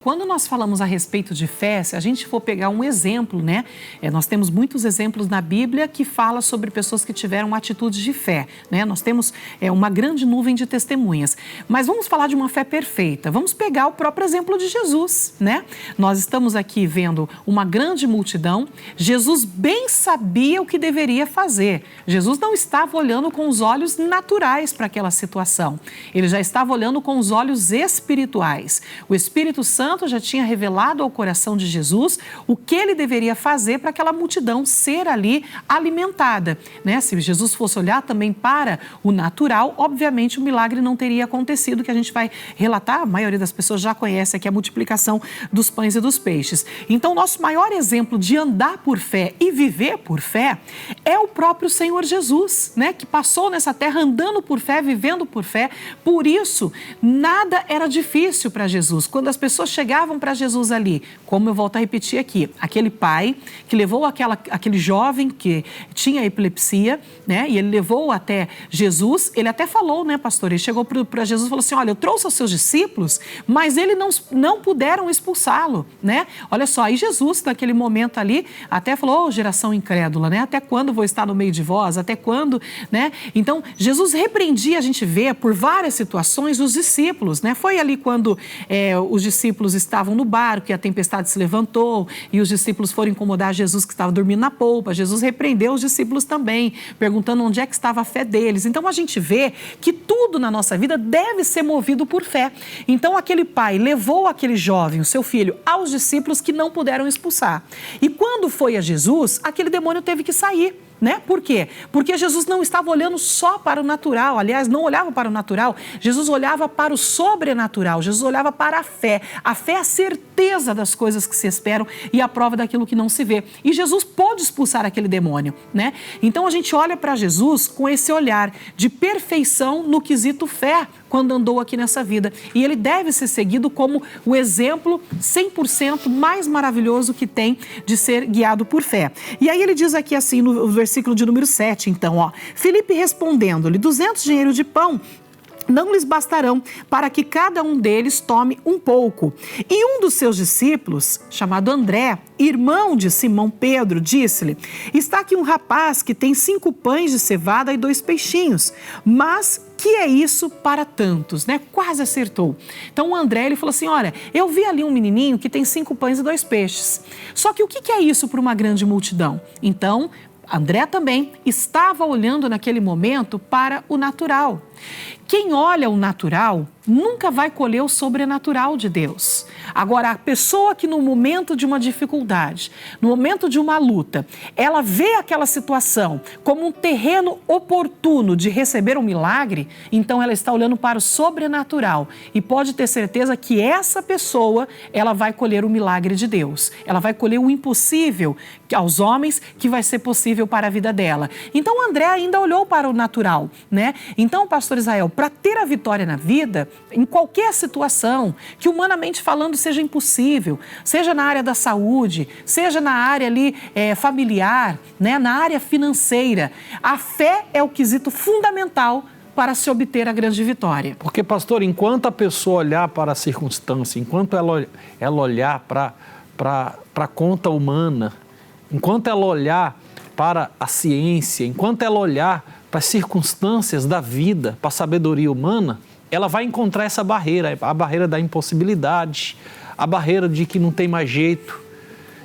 Quando nós falamos a respeito de fé, se a gente for pegar um exemplo, né? Nós temos muitos exemplos na Bíblia que fala sobre pessoas que tiveram atitudes de fé, né? Nós temos uma grande nuvem de testemunhas. Mas vamos falar de uma fé perfeita. Vamos pegar o próprio exemplo de Jesus, né? Nós estamos aqui vendo uma grande multidão. Jesus bem sabia o que deveria fazer. Jesus não estava olhando com os olhos naturais para aquela situação. Ele já estava olhando com os olhos espirituais. O Espírito Santo já tinha revelado ao coração de Jesus o que ele deveria fazer para aquela multidão ser ali alimentada, né? Se Jesus fosse olhar também para o natural, obviamente o milagre não teria acontecido, que a gente vai relatar, a maioria das pessoas já conhece aqui a multiplicação dos pães e dos peixes. Então, nosso maior exemplo de andar por fé e viver por fé é o próprio Senhor Jesus, né? Que passou nessa terra andando por fé, vivendo por fé. Por isso, nada era difícil para Jesus. Quando as pessoas chegavam para Jesus ali, como eu volto a repetir aqui, aquele pai que levou aquele jovem que tinha epilepsia, né? E ele levou até Jesus, ele até falou, né, pastor? Ele chegou para Jesus e falou assim: olha, eu trouxe os seus discípulos, mas eles não puderam expulsá-lo, né? Olha só, aí Jesus, naquele momento ali, até falou: oh, geração incrédula, né? Até quando vou estar no meio de vós? Até quando, né? Então, Jesus repreendia, a gente vê, por várias situações, os discípulos, né? Foi ali quando os discípulos estavam no barco e a tempestade se levantou e os discípulos foram incomodar Jesus, que estava dormindo na polpa. Jesus repreendeu os discípulos também, perguntando onde é que estava a fé deles. Então a gente vê que tudo na nossa vida deve ser movido por fé. Então aquele pai levou aquele jovem, o seu filho, aos discípulos que não puderam expulsar. E quando foi a Jesus, aquele demônio teve que sair. Né? Por quê? Porque Jesus não estava olhando só para o natural, aliás, não olhava para o natural, Jesus olhava para o sobrenatural, Jesus olhava para a fé. A fé é a certeza das coisas que se esperam e a prova daquilo que não se vê. E Jesus pôde expulsar aquele demônio, né? Então a gente olha para Jesus com esse olhar de perfeição no quesito fé, quando andou aqui nessa vida. E ele deve ser seguido como o exemplo 100% mais maravilhoso que tem de ser guiado por fé. E aí ele diz aqui assim, no versículo de número 7, então, ó: Filipe respondendo-lhe, 200 dinheiros de pão não lhes bastarão para que cada um deles tome um pouco. E um dos seus discípulos, chamado André, irmão de Simão Pedro, disse-lhe: está aqui um rapaz que tem 5 pães de cevada e 2 peixinhos, mas que é isso para tantos, né? Quase acertou. Então o André, ele falou assim: olha, eu vi ali um menininho que tem 5 pães e 2 peixes. Só que o que é isso para uma grande multidão? Então, André também estava olhando naquele momento para o natural. Quem olha o natural nunca vai colher o sobrenatural de Deus. Agora, a pessoa que no momento de uma dificuldade, no momento de uma luta, ela vê aquela situação como um terreno oportuno de receber um milagre, então ela está olhando para o sobrenatural e pode ter certeza que essa pessoa, ela vai colher o milagre de Deus. Ela vai colher o impossível aos homens que vai ser possível para a vida dela. Então, André ainda olhou para o natural, né? Então, pastor Israel, para ter a vitória na vida, em qualquer situação, que humanamente falando seja impossível, seja na área da saúde, seja na área ali familiar, né, na área financeira, a fé é o quesito fundamental para se obter a grande vitória. Porque, pastor, enquanto a pessoa olhar para a circunstância, enquanto ela olhar para a conta humana, enquanto ela olhar para a ciência, enquanto ela olhar para as circunstâncias da vida, para a sabedoria humana, ela vai encontrar essa barreira, a barreira da impossibilidade, a barreira de que não tem mais jeito,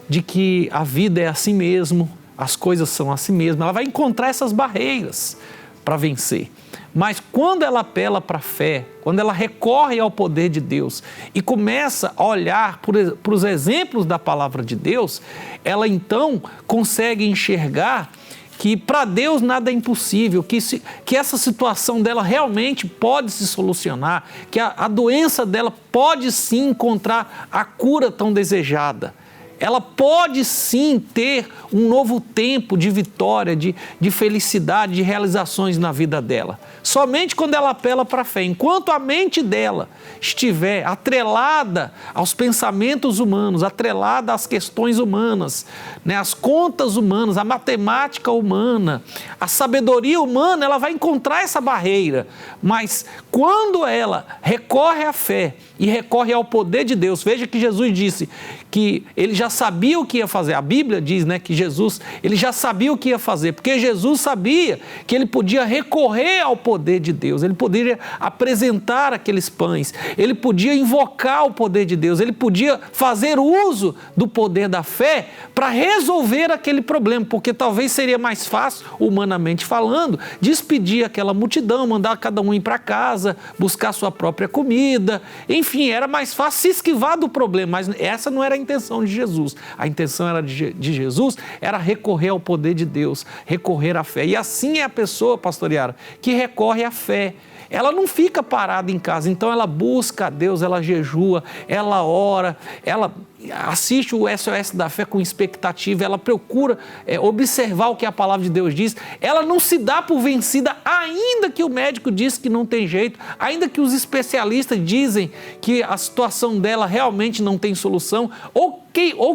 de que a vida é assim mesmo, as coisas são assim mesmo. Ela vai encontrar essas barreiras para vencer. Mas quando ela apela para a fé, quando ela recorre ao poder de Deus e começa a olhar para os exemplos da palavra de Deus, ela então consegue enxergar que para Deus nada é impossível, que essa situação dela realmente pode se solucionar, que a doença dela pode sim encontrar a cura tão desejada. ela pode sim ter um novo tempo de vitória, de felicidade, de realizações na vida dela. Somente quando ela apela para a fé. Enquanto a mente dela estiver atrelada aos pensamentos humanos, atrelada às questões humanas, né, às contas humanas, à matemática humana, à sabedoria humana, ela vai encontrar essa barreira. Mas quando ela recorre à fé e recorre ao poder de Deus, veja que Jesus disse que ele já sabia o que ia fazer. A Bíblia diz, né, que Jesus, ele já sabia o que ia fazer, porque Jesus sabia que ele podia recorrer ao poder de Deus, ele poderia apresentar aqueles pães, ele podia invocar o poder de Deus, ele podia fazer uso do poder da fé para resolver aquele problema, porque talvez seria mais fácil, humanamente falando, despedir aquela multidão, mandar cada um ir para casa, buscar sua própria comida, enfim, era mais fácil se esquivar do problema, mas essa não era a intenção de Jesus. A intenção de Jesus era recorrer ao poder de Deus, recorrer à fé. E assim é a pessoa, pastor Yara, que recorre à fé. Ela não fica parada em casa, então ela busca a Deus, ela jejua, ela ora, ela assiste o SOS da Fé com expectativa, ela procura observar o que a palavra de Deus diz, ela não se dá por vencida, ainda que o médico diz que não tem jeito, ainda que os especialistas dizem que a situação dela realmente não tem solução, ou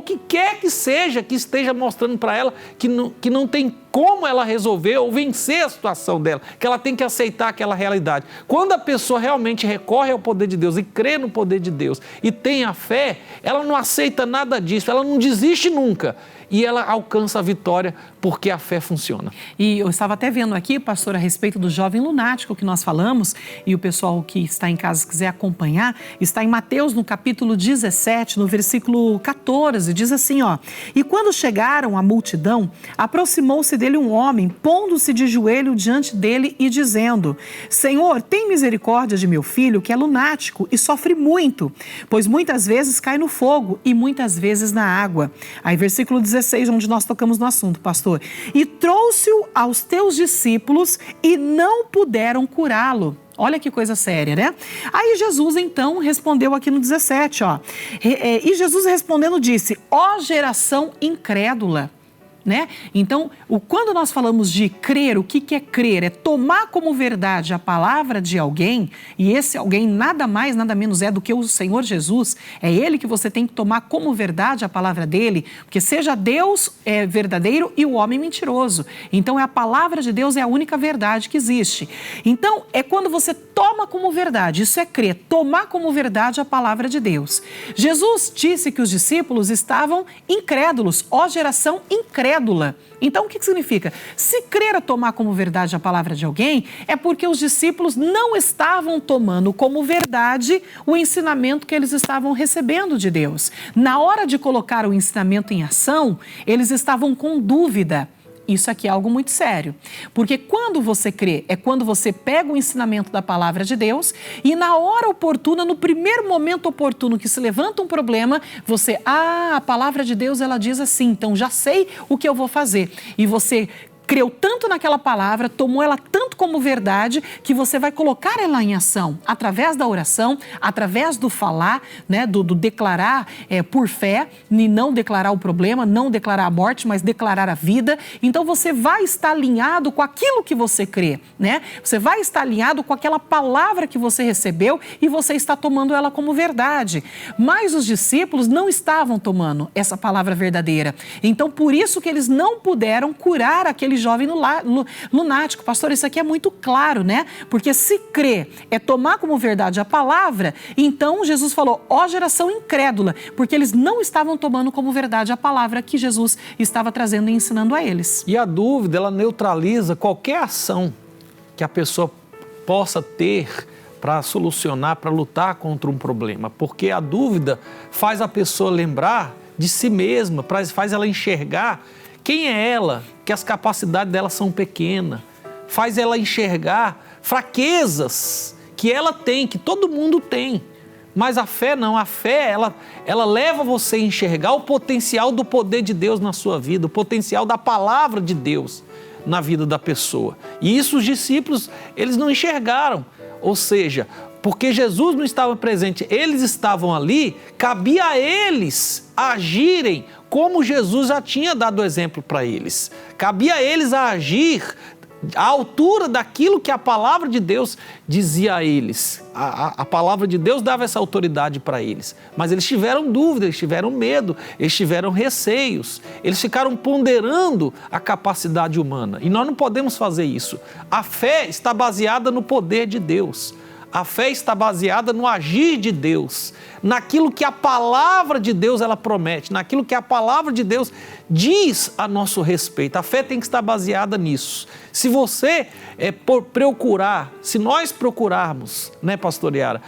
que quer que seja que esteja mostrando para ela que não tem como ela resolver ou vencer a situação dela, que ela tem que aceitar aquela realidade. Quando a pessoa realmente recorre ao poder de Deus e crê no poder de Deus e tem a fé, ela não aceita nada disso, ela não desiste nunca e ela alcança a vitória porque a fé funciona. E eu estava até vendo aqui, pastor, a respeito do jovem lunático que nós falamos, e o pessoal que está em casa quiser acompanhar, está em Mateus no capítulo 17, no versículo 14, diz assim, ó: "E quando chegaram à multidão, aproximou-se dele um homem, pondo-se de joelho diante dele e dizendo: Senhor, tem misericórdia de meu filho, que é lunático e sofre muito, pois muitas vezes cai no fogo e muitas vezes na água." Aí versículo 16, onde nós tocamos no assunto, pastor. "E trouxe-o aos teus discípulos e não puderam curá-lo." Olha que coisa séria, né? Aí Jesus então respondeu aqui no 17, ó. E Jesus respondendo disse: "Ó geração incrédula." Né? Então, quando nós falamos de crer, o que é crer? É tomar como verdade a palavra de alguém, e esse alguém nada mais, nada menos é do que o Senhor Jesus. É Ele que você tem que tomar como verdade a palavra dele, porque seja Deus verdadeiro e o homem mentiroso. Então, a palavra de Deus é a única verdade que existe. Então, é quando você toma como verdade, isso é crer, tomar como verdade a palavra de Deus. Jesus disse que os discípulos estavam incrédulos, ó geração incrédula. Então, o que significa? Se crer a tomar como verdade a palavra de alguém, é porque os discípulos não estavam tomando como verdade o ensinamento que eles estavam recebendo de Deus. Na hora de colocar o ensinamento em ação, eles estavam com dúvida. Isso aqui é algo muito sério, porque quando você crê, é quando você pega o ensinamento da palavra de Deus e na hora oportuna, no primeiro momento oportuno que se levanta um problema, você, a palavra de Deus ela diz assim, então já sei o que eu vou fazer. E você creu tanto naquela palavra, tomou ela tanto como verdade, que você vai colocar ela em ação, através da oração, através do falar, né, do declarar por fé, e não declarar o problema, não declarar a morte, mas declarar a vida. Então você vai estar alinhado com aquilo que você crê, né? Você vai estar alinhado com aquela palavra que você recebeu e você está tomando ela como verdade. Mas os discípulos não estavam tomando essa palavra verdadeira. Então por isso que eles não puderam curar aquele jovem lunático. Pastor, isso aqui é muito claro, né? Porque se crer é tomar como verdade a palavra, então Jesus falou, ó geração incrédula, porque eles não estavam tomando como verdade a palavra que Jesus estava trazendo e ensinando a eles. E a dúvida, ela neutraliza qualquer ação que a pessoa possa ter para solucionar, para lutar contra um problema, porque a dúvida faz a pessoa lembrar de si mesma, faz ela enxergar quem é ela, que as capacidades dela são pequenas, faz ela enxergar fraquezas que ela tem, que todo mundo tem. Mas a fé não, a fé ela leva você a enxergar o potencial do poder de Deus na sua vida, o potencial da palavra de Deus na vida da pessoa. E isso os discípulos, eles não enxergaram, ou seja, porque Jesus não estava presente, eles estavam ali, cabia a eles agirem como Jesus já tinha dado exemplo para eles. Cabia a eles a agir à altura daquilo que a palavra de Deus dizia a eles. A palavra de Deus dava essa autoridade para eles. Mas eles tiveram dúvida, eles tiveram medo, eles tiveram receios. Eles ficaram ponderando a capacidade humana. E nós não podemos fazer isso. A fé está baseada no poder de Deus. A fé está baseada no agir de Deus, naquilo que a palavra de Deus ela promete, naquilo que a palavra de Deus diz a nosso respeito. A fé tem que estar baseada nisso. Se você procurar, se nós procurarmos, né, pastor Yara,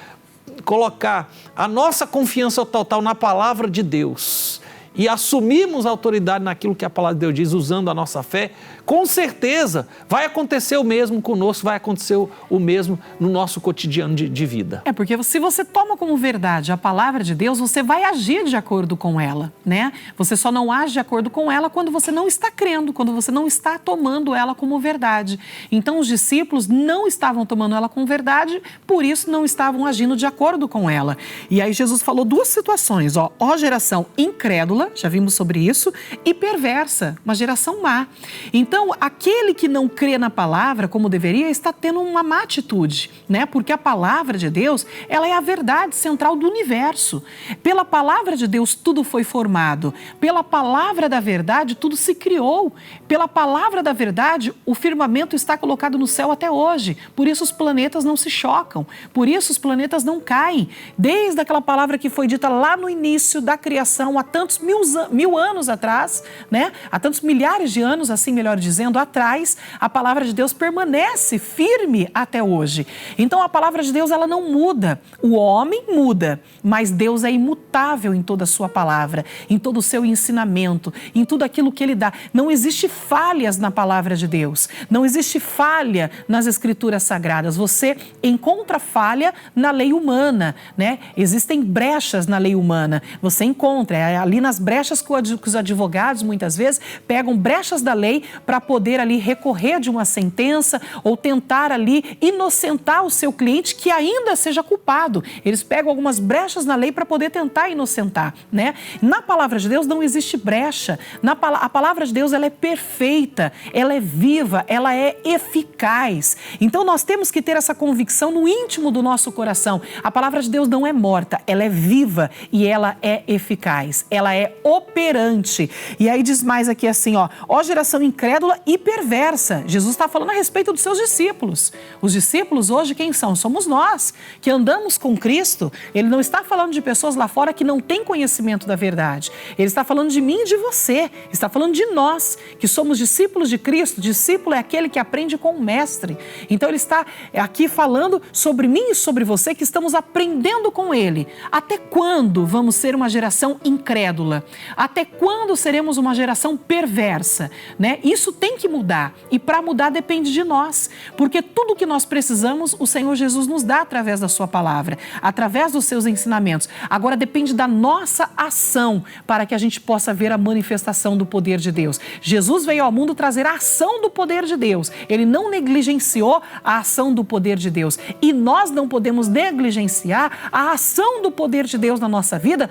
colocar a nossa confiança total na palavra de Deus e assumirmos a autoridade naquilo que a palavra de Deus diz, usando a nossa fé, com certeza vai acontecer o mesmo conosco, vai acontecer o mesmo no nosso cotidiano de vida. Porque se você toma como verdade a palavra de Deus, você vai agir de acordo com ela, né? Você só não age de acordo com ela quando você não está crendo, quando você não está tomando ela como verdade. Então os discípulos não estavam tomando ela como verdade, por isso não estavam agindo de acordo com ela. E aí Jesus falou duas situações, ó geração incrédula, já vimos sobre isso, e perversa, uma geração má. Então, aquele que não crê na palavra como deveria está tendo uma má atitude, né? Porque a palavra de Deus, ela é a verdade central do universo. Pela palavra de Deus, tudo foi formado. Pela palavra da verdade, tudo se criou. Pela palavra da verdade, o firmamento está colocado no céu até hoje. Por isso os planetas não se chocam. Por isso os planetas não caem. Desde aquela palavra que foi dita lá no início da criação, há tantos mil anos atrás, né? Há tantos milhares de anos, assim melhor dizendo, atrás, a palavra de Deus permanece firme até hoje. Então a palavra de Deus, ela não muda. O homem muda, mas Deus é imutável em toda a sua palavra, em todo o seu ensinamento, em tudo aquilo que ele dá. Não existe falhas na palavra de Deus, não existe falha nas escrituras sagradas. Você encontra falha na lei humana, né? Existem brechas na lei humana. Você encontra ali nas brechas que os advogados muitas vezes pegam brechas da lei para poder ali recorrer de uma sentença ou tentar ali inocentar o seu cliente que ainda seja culpado. Eles pegam algumas brechas na lei para poder tentar inocentar, né? Na palavra de Deus não existe brecha. A palavra de Deus, ela é perfeita, ela é viva, ela é eficaz. Então nós temos que ter essa convicção no íntimo do nosso coração. A palavra de Deus não é morta, ela é viva e ela é eficaz, ela é operante. E aí diz mais aqui assim, ó geração incrédula e perversa. Jesus está falando a respeito dos seus discípulos. Os discípulos hoje quem são? Somos nós, que andamos com Cristo. Ele não está falando de pessoas lá fora que não têm conhecimento da verdade. Ele está falando de mim e de você. Está falando de nós, que somos discípulos de Cristo. Discípulo é aquele que aprende com o mestre. Então ele está aqui falando sobre mim e sobre você, que estamos aprendendo com ele. Até quando vamos ser uma geração incrédula? Até quando seremos uma geração perversa? Né? Isso tem que mudar e para mudar depende de nós, porque tudo que nós precisamos o Senhor Jesus nos dá através da sua palavra, através dos seus ensinamentos. Agora depende da nossa ação para que a gente possa ver a manifestação do poder de Deus. Jesus veio ao mundo trazer a ação do poder de Deus. Ele não negligenciou a ação do poder de Deus e nós não podemos negligenciar a ação do poder de Deus na nossa vida,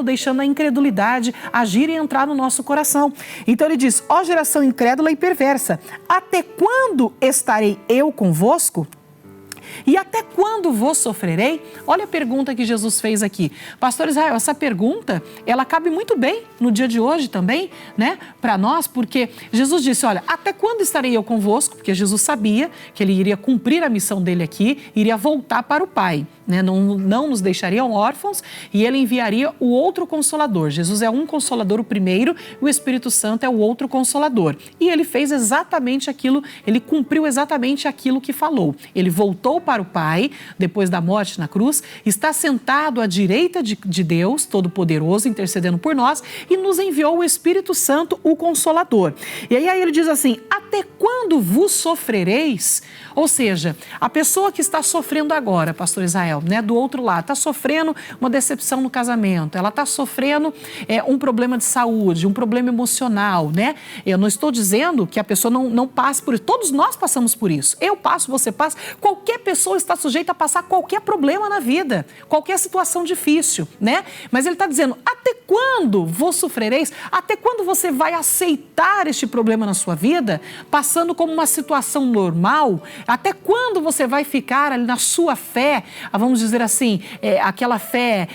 deixando a incredulidade agir e entrar no nosso coração. Então ele diz, ó geração incrédula e perversa, até quando estarei eu convosco? E até quando vos sofrerei? Olha a pergunta que Jesus fez aqui. Pastor Israel, essa pergunta, ela cabe muito bem no dia de hoje também, né? Para nós, porque Jesus disse, olha, até quando estarei eu convosco? Porque Jesus sabia que ele iria cumprir a missão dele aqui, iria voltar para o Pai, né? Não nos deixariam órfãos e ele enviaria o outro Consolador. Jesus é um Consolador, o primeiro, e o Espírito Santo é o outro Consolador. E ele fez exatamente aquilo, ele cumpriu exatamente aquilo que falou. Ele voltou para o Pai, depois da morte na cruz, está sentado à direita de Deus, Todo-Poderoso, intercedendo por nós, e nos enviou o Espírito Santo, o Consolador. E aí ele diz assim, até quando vos sofrereis? Ou seja, a pessoa que está sofrendo agora, pastor Israel, né, do outro lado, está sofrendo uma decepção no casamento, ela está sofrendo um problema de saúde, um problema emocional, né? Eu não estou dizendo que a pessoa não passe por isso, todos nós passamos por isso. Eu passo, você passa, qualquer pessoa pessoa está sujeita a passar qualquer problema na vida, qualquer situação difícil, né? Mas ele está dizendo, até quando vos sofrereis? Até quando você vai aceitar este problema na sua vida, passando como uma situação normal? Até quando você vai ficar ali na sua fé, vamos dizer assim, aquela fé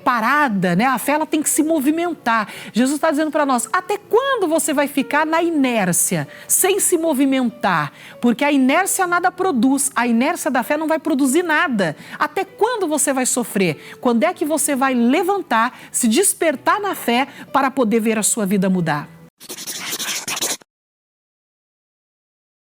parada, né? A fé, ela tem que se movimentar. Jesus está dizendo para nós, até quando você vai ficar na inércia, sem se movimentar? Porque a inércia nada produz, a inércia da fé não vai produzir nada. Até quando você vai sofrer? Quando é que você vai levantar, se despertar na fé para poder ver a sua vida mudar?